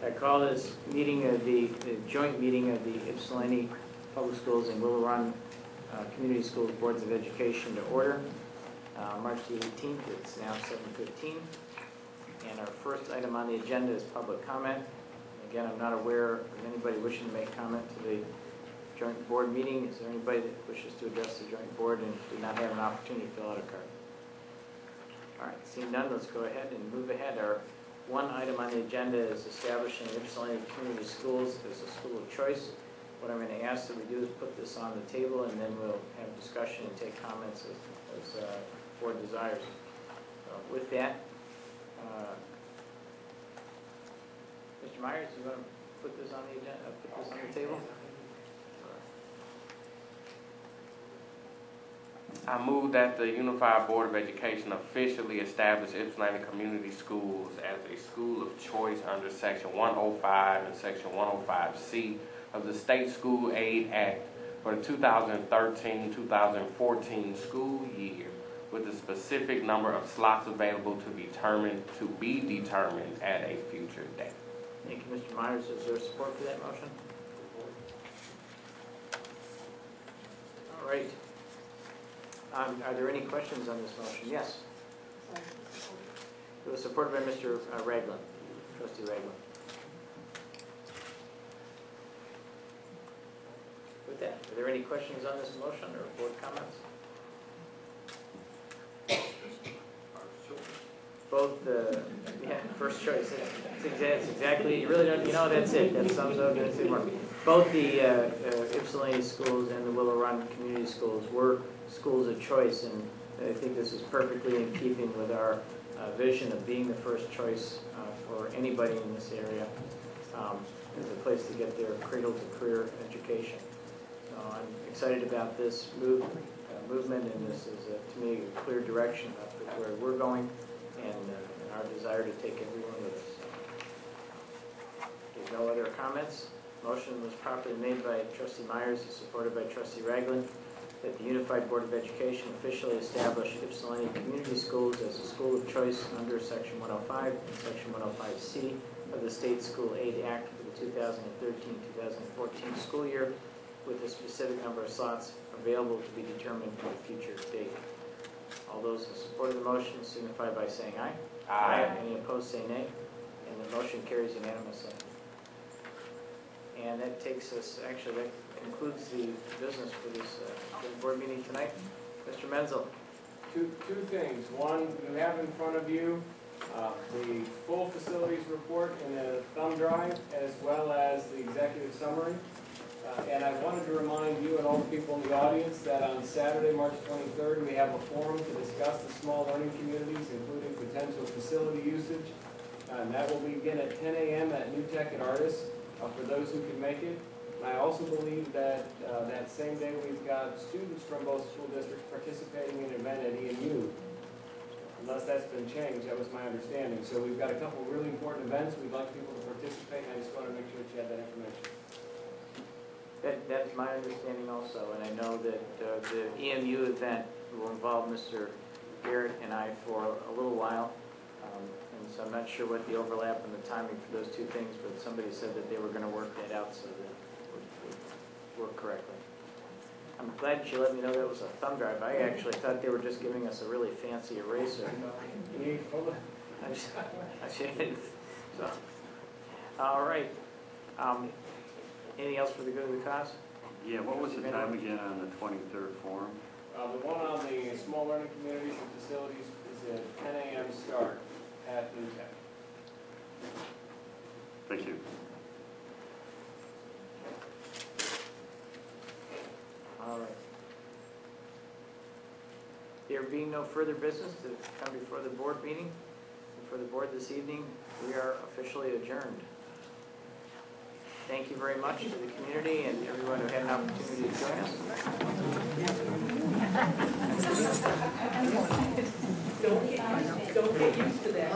I call this meeting of the joint meeting of the Ypsilanti Public Schools and Willow Run Community Schools Boards of Education to order. March the 18th, it's now 7:15. And our first item on the agenda is public comment. Again, I'm not aware of anybody wishing to make comment to the joint board meeting. Is there anybody that wishes to address the joint board and did not have an opportunity to fill out a card? All right, seeing none, let's go ahead and move ahead. Our one item on the agenda is establishing Ypsilanti Community Schools as a school of choice. What I'm going to ask that we do is put this on the table, and then we'll have discussion and take comments as board desires. With that, Mr. Myers, you want to put this on the agenda? Put this on the table. I move that the Unified Board of Education officially establish Ypsilanti Community Schools as a school of choice under Section 105 and Section 105C of the State School Aid Act for the 2013-2014 school year, with a specific number of slots available to be determined at a future date. Thank you, Mr. Myers. Is there support for that motion? All right. Are there any questions on this motion? Yes. It was supported by Mr. Ragland, Trustee Ragland. With that, are there any questions on this motion or board comments? Both first choice. It's exactly. You really don't. You know, that's it. That sums up. That's it. Both the Ypsilanti schools and the Willow Run Community Schools were schools of choice, and I think this is perfectly in keeping with our vision of being the first choice for anybody in this area as a place to get their cradle-to-career education. So I'm excited about this movement, and this is, to me, a clear direction of where we're going and our desire to take everyone with us. There's no other comments. Motion was properly made by Trustee Myers and supported by Trustee Ragland that the Unified Board of Education officially establish Ypsilanti Community Schools as a school of choice under Section 105 and Section 105C of the State School Aid Act for the 2013-2014 school year, with a specific number of slots available to be determined at a future date. All those in support of the motion signify by saying aye. Aye. Any opposed say nay. And the motion carries unanimously. And that takes us, actually, that concludes the business for this board meeting tonight. Mr. Menzel. Two things. One, you have in front of you the full facilities report in a thumb drive, as well as the executive summary. And I wanted to remind you and all the people in the audience that on Saturday, March 23rd, we have a forum to discuss the small learning communities, including potential facility usage. And that will begin at 10 a.m. at New Tech and Artis for those who can make it. And I also believe that that same day we've got students from both school districts participating in an event at EMU. Unless that's been changed, that was my understanding. So we've got a couple of really important events. We'd like people to participate, and I just want to make sure that you have that information. That's my understanding also, and I know that the EMU event will involve Mr. Garrett and I for a little while, and so I'm not sure what the overlap and the timing for those two things, but somebody said that they were going to work that out so that it would work correctly. I'm glad you let me know that was a thumb drive. I actually thought they were just giving us a really fancy eraser. So, all right. Anything else for the good of the cause? Yeah, what was the time again on the 23rd forum? The one on the small learning communities and facilities is at 10 a.m. start at New Tech. Thank you. All right. There being no further business to come before the board meeting, before the board this evening, we are officially adjourned. Thank you very much to the community and everyone who had an opportunity to join us. Don't get used to that.